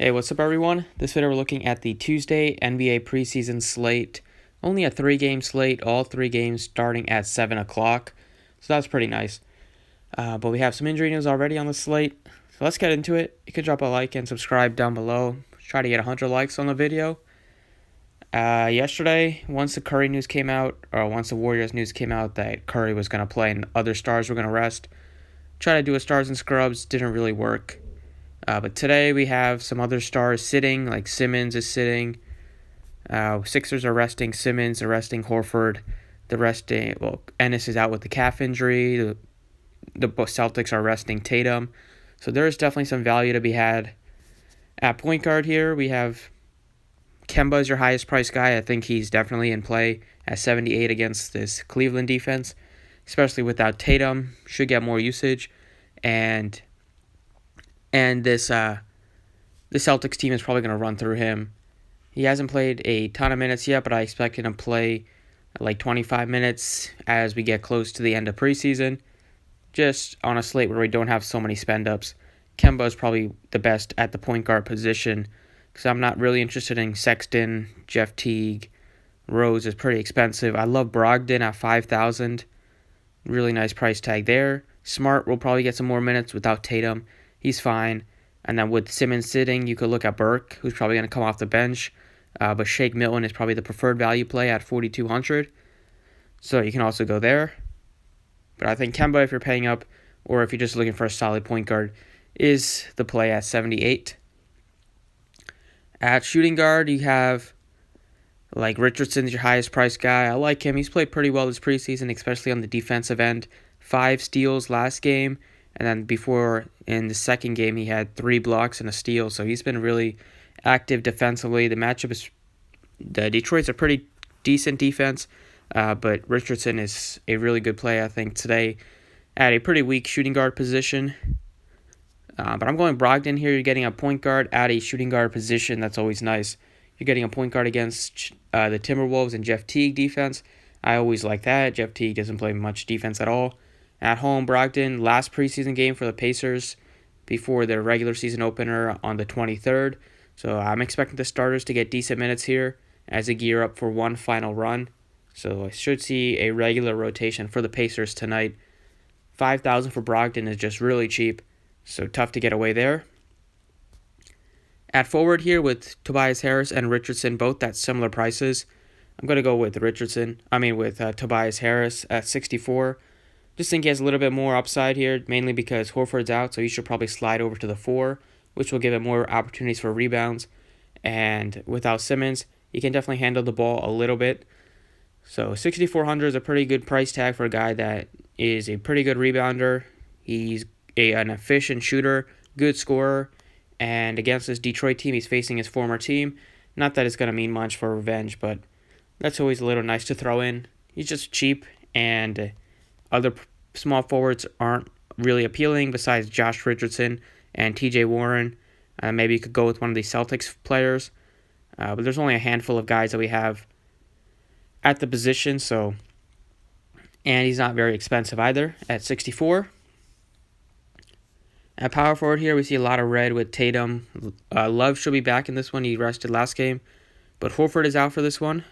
Hey, what's up, everyone? This video we're looking at the Tuesday NBA preseason slate. Only a 3-game slate, all 3 games starting at 7 o'clock. So that's pretty nice. But we have some injury news already on the slate. So let's get into it. You can drop a like and subscribe down below. Try to get 100 likes on the video. Yesterday, once the Curry news came out, or once the Warriors news came out that Curry was going to play and other stars were going to rest, tried to do a stars and scrubs, didn't really work. But today we have some other stars sitting, like Simmons is sitting. Sixers are resting Simmons, they're resting Horford. Ennis is out with the calf injury. The Celtics are resting Tatum. So there is definitely some value to be had. At point guard here, we have Kemba is your highest price guy. I think he's definitely in play at 78 against this Cleveland defense, especially without Tatum. Should get more usage. And the Celtics team is probably going to run through him. He hasn't played a ton of minutes yet, but I expect him to play like 25 minutes as we get close to the end of preseason. Just on a slate where we don't have so many spend-ups, Kemba is probably the best at the point guard position because I'm not really interested in Sexton, Jeff Teague. Rose is pretty expensive. I love Brogdon at $5,000. Really nice price tag there. Smart will probably get some more minutes without Tatum. He's fine. And then with Simmons sitting, you could look at Burke, who's probably going to come off the bench. But Shake Milton is probably the preferred value play at $4,200. So you can also go there. But I think Kemba, if you're paying up, or if you're just looking for a solid point guard, is the play at 78. At shooting guard, you have like Richardson's your highest price guy. I like him. He's played pretty well this preseason, especially on the defensive end. 5 steals last game. And then before, in the second game, he had 3 blocks and a steal. So he's been really active defensively. The matchup is, the Detroit's a pretty decent defense, but Richardson is a really good play, I think, today at a pretty weak shooting guard position. But I'm going Brogdon here. You're getting a point guard at a shooting guard position. That's always nice. You're getting a point guard against the Timberwolves and Jeff Teague defense. I always like that. Jeff Teague doesn't play much defense at all. At home, Brogdon, last preseason game for the Pacers before their regular season opener on the 23rd. So I'm expecting the starters to get decent minutes here as they gear up for one final run. So I should see a regular rotation for the Pacers tonight. $5,000 for Brogdon is just really cheap, so tough to get away there. At forward here with Tobias Harris and Richardson, both at similar prices. I'm going to go with Tobias Harris at 64. Just think he has a little bit more upside here, mainly because Horford's out, so he should probably slide over to the 4, which will give him more opportunities for rebounds. And without Simmons, he can definitely handle the ball a little bit. So $6,400 is a pretty good price tag for a guy that is a pretty good rebounder. He's an efficient shooter, good scorer, and against this Detroit team, he's facing his former team. Not that it's going to mean much for revenge, but that's always a little nice to throw in. He's just cheap, and other small forwards aren't really appealing besides Josh Richardson and TJ Warren. Maybe you could go with one of the Celtics players. But there's only a handful of guys that we have at the position. And he's not very expensive either at 64. At power forward here, we see a lot of red with Tatum. Love should be back in this one. He rested last game. But Horford is out for this one.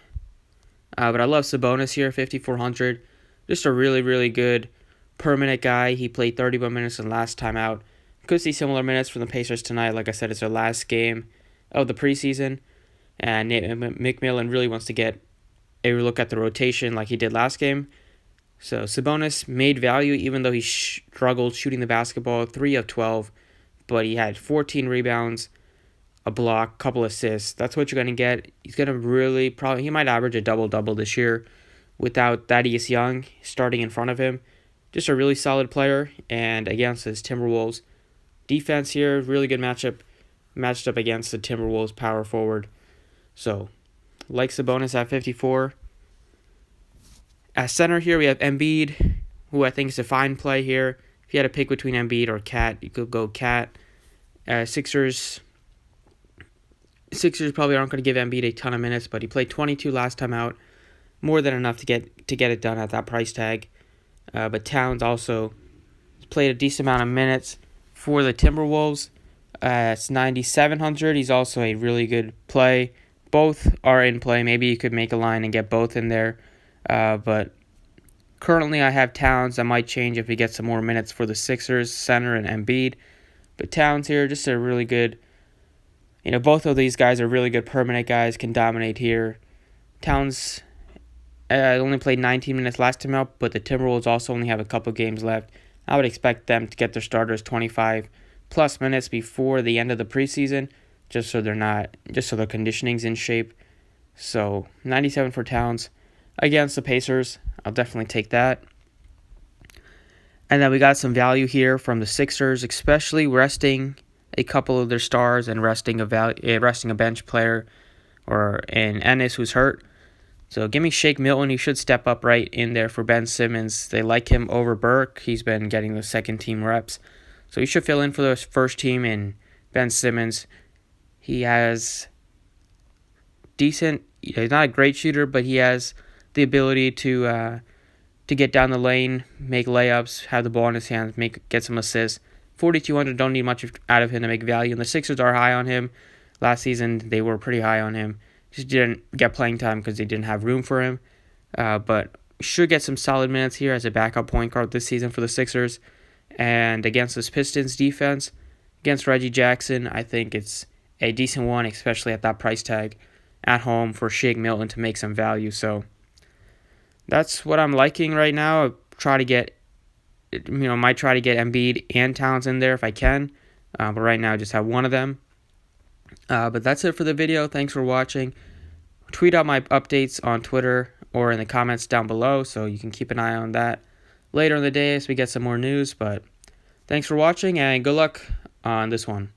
But I love Sabonis here, $5,400. Just a really, really good permanent guy. He played 31 minutes the last time out. Could see similar minutes from the Pacers tonight. Like I said, it's their last game of the preseason. And McMillan really wants to get a look at the rotation like he did last game. So Sabonis made value even though he struggled shooting the basketball, 3 of 12. But he had 14 rebounds, a block, couple assists. That's what you're going to get. He's going to he might average a double-double this year without Thaddeus Young starting in front of him. Just a really solid player, and against his Timberwolves defense here, really good matched up against the Timberwolves power forward. So, like Sabonis at 54. At center here, we have Embiid, who I think is a fine play here. If you had to pick between Embiid or Cat, you could go Cat. Sixers probably aren't going to give Embiid a ton of minutes, but he played 22 last time out. More than enough to get it done at that price tag. But Towns also played a decent amount of minutes for the Timberwolves. It's 9,700. He's also a really good play. Both are in play. Maybe you could make a line and get both in there. But currently I have Towns. I might change if he gets some more minutes for the Sixers, center, and Embiid. But Towns here, just a really good. Both of these guys are really good permanent guys, can dominate here. Towns only played 19 minutes last time out, but the Timberwolves also only have a couple games left. I would expect them to get their starters 25 plus minutes before the end of the preseason, just so their conditioning's in shape. So 97 for Towns against the Pacers. I'll definitely take that. And then we got some value here from the Sixers, especially resting a couple of their stars and resting a bench player or an Ennis who's hurt. So give me Shake Milton. He should step up right in there for Ben Simmons. They like him over Burke. He's been getting the second team reps. So he should fill in for the first team in Ben Simmons. He has he's not a great shooter, but he has the ability to get down the lane, make layups, have the ball in his hands, get some assists. 4,200, don't need much out of him to make value. And the Sixers are high on him. Last season, they were pretty high on him. Just didn't get playing time because they didn't have room for him. But should get some solid minutes here as a backup point guard this season for the Sixers. And against this Pistons defense, against Reggie Jackson, I think it's a decent one, especially at that price tag at home for Shake Milton to make some value. So that's what I'm liking right now. Might try to get Embiid and Towns in there if I can. But right now I just have one of them. But that's it for the video. Thanks for watching. Tweet out my updates on Twitter or in the comments down below, so you can keep an eye on that later in the day as we get some more news. But thanks for watching, and good luck on this one.